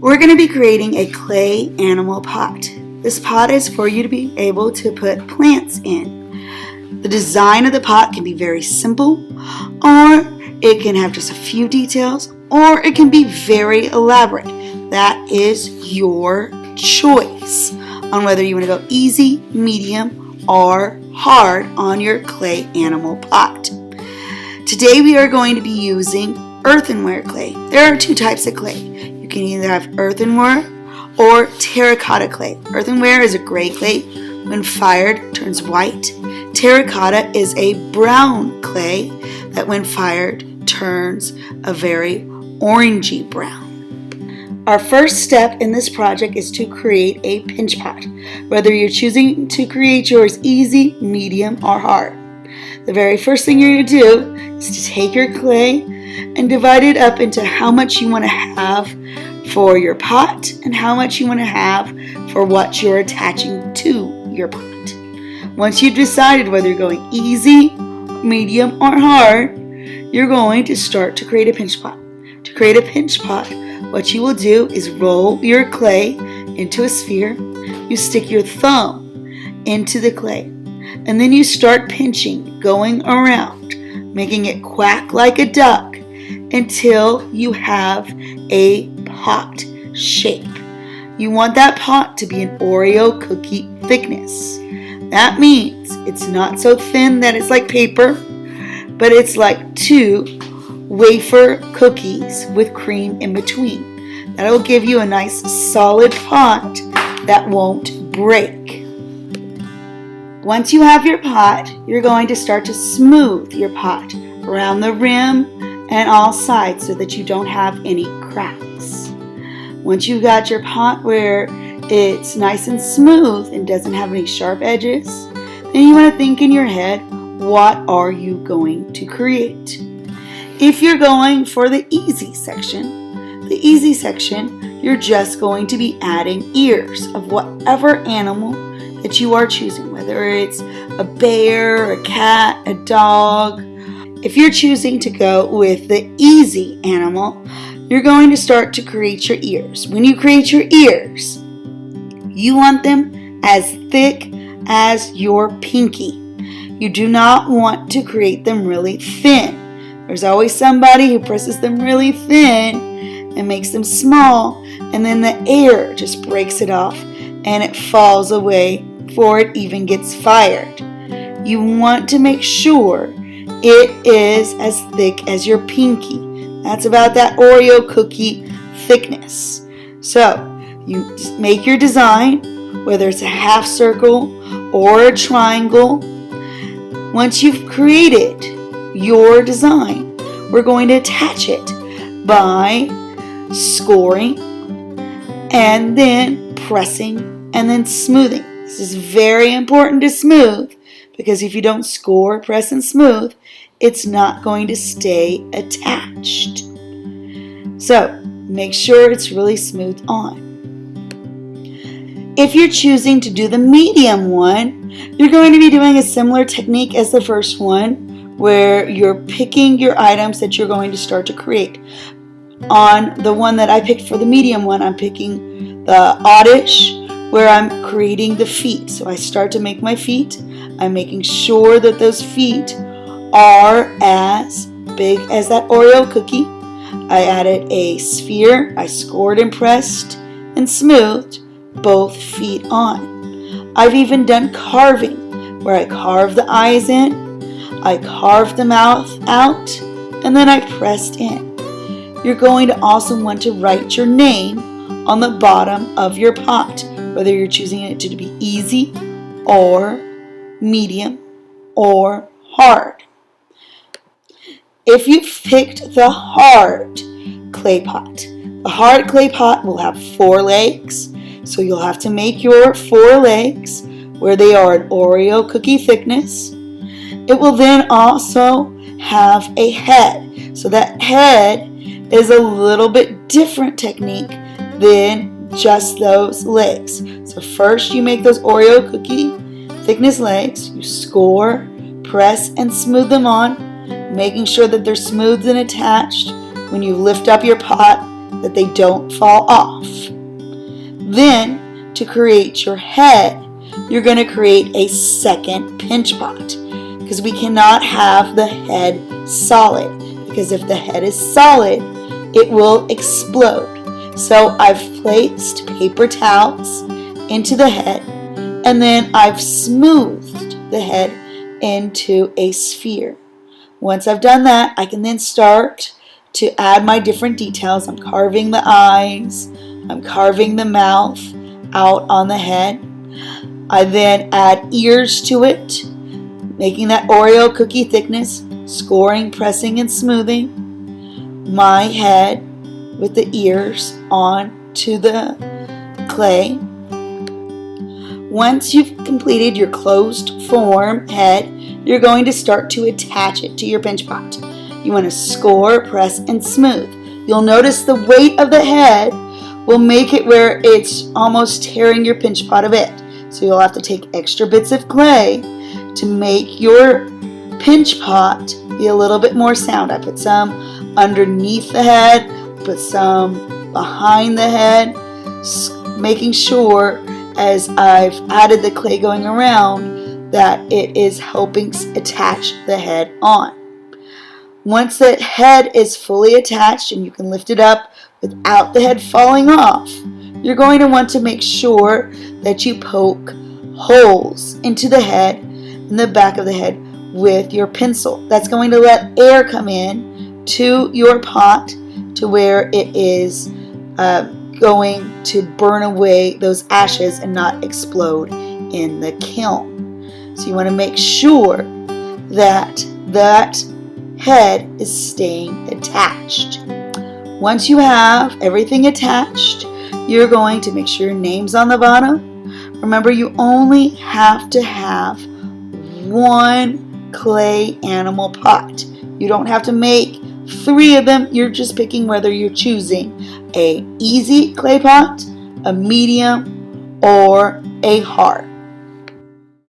We're going to be creating a clay animal pot. This pot is for you to be able to put plants in. The design of the pot can be very simple, or it can have just a few details, or it can be very elaborate. That is your choice on whether you want to go easy, medium, or hard on your clay animal pot. Today we are going to be using earthenware clay. There are two types of clay. You can either have earthenware or terracotta clay. Earthenware is a gray clay. When fired, turns white. Terracotta is a brown clay that when fired turns a very orangey brown. Our first step in this project is to create a pinch pot, whether you're choosing to create yours easy, medium, or hard. The very first thing you're going to do is to take your clay and divide it up into how much you want to have for your pot and how much you want to have for what you're attaching to your pot. Once you've decided whether you're going easy, medium, or hard, you're going to start to create a pinch pot. To create a pinch pot, what you will do is roll your clay into a sphere. You stick your thumb into the clay, and then you start pinching, going around, making it quack like a duck until you have a pot shape. You want that pot to be an Oreo cookie thickness. That means it's not so thin that it's like paper, but it's like 2 wafer cookies with cream in between. That'll give you a nice solid pot that won't break. Once you have your pot, you're going to start to smooth your pot around the rim and all sides so that you don't have any cracks. Once you've got your pot where it's nice and smooth and doesn't have any sharp edges, then you want to think in your head, what are you going to create? If you're going for the easy section, you're just going to be adding ears of whatever animal that you are choosing, whether it's a bear, a cat, a dog. If you're choosing to go with the easy animal, you're going to start to create your ears. When you create your ears, you want them as thick as your pinky. You do not want to create them really thin. There's always somebody who presses them really thin and makes them small, and then the air just breaks it off and it falls away before it even gets fired. You want to make sure it is as thick as your pinky. That's about that Oreo cookie thickness. So you make your design, whether it's a half circle or a triangle. Once you've created your design, we're going to attach it by scoring and then pressing and then smoothing. This is very important to smooth, because if you don't score, press, and smooth, it's not going to stay attached. So make sure it's really smooth on. If you're choosing to do the medium one, you're going to be doing a similar technique as the first one, where you're picking your items that you're going to start to create. On the one that I picked for the medium one, I'm picking the oddish, where I'm creating the feet. So I start to make my feet. I'm making sure that those feet are as big as that Oreo cookie. I added a sphere. I scored and pressed and smoothed both feet on. I've even done carving, where I carved the eyes in, I carved the mouth out, and then I pressed in. You're going to also want to write your name on the bottom of your pot, whether you're choosing it to be easy or medium or hard. If you've picked the hard clay pot, the hard clay pot will have 4 legs, so you'll have to make your 4 legs where they are an Oreo cookie thickness. It will then also have a head. So that head is a little bit different technique than just those legs. So first you make those Oreo cookie thickness legs. You score, press, and smooth them on, making sure that they're smooth and attached. When you lift up your pot, that they don't fall off. Then, to create your head, you're going to create a second pinch pot, because we cannot have the head solid, because if the head is solid, it will explode. So I've placed paper towels into the head, and then I've smoothed the head into a sphere. Once I've done that, I can then start to add my different details. I'm carving the eyes, I'm carving the mouth out on the head. I then add ears to it, making that Oreo cookie thickness, scoring, pressing, and smoothing my head with the ears onto the clay. Once you've completed your closed form head, you're going to start to attach it to your pinch pot. You want to score, press, and smooth. You'll notice the weight of the head will make it where it's almost tearing your pinch pot a bit. So you'll have to take extra bits of clay to make your pinch pot be a little bit more sound. I put some underneath the head, put some behind the head, making sure as I've added the clay going around that it is helping attach the head on. Once that head is fully attached and you can lift it up without the head falling off, you're going to want to make sure that you poke holes into the head and the back of the head with your pencil. That's going to let air come in to your pot to where it is going to burn away those ashes and not explode in the kiln. So you want to make sure that that head is staying attached. Once you have everything attached, you're going to make sure your name's on the bottom. Remember, you only have to have one clay animal pot. You don't have to make 3 of them. You're just picking whether you're choosing a easy clay pot, a medium, or a hard.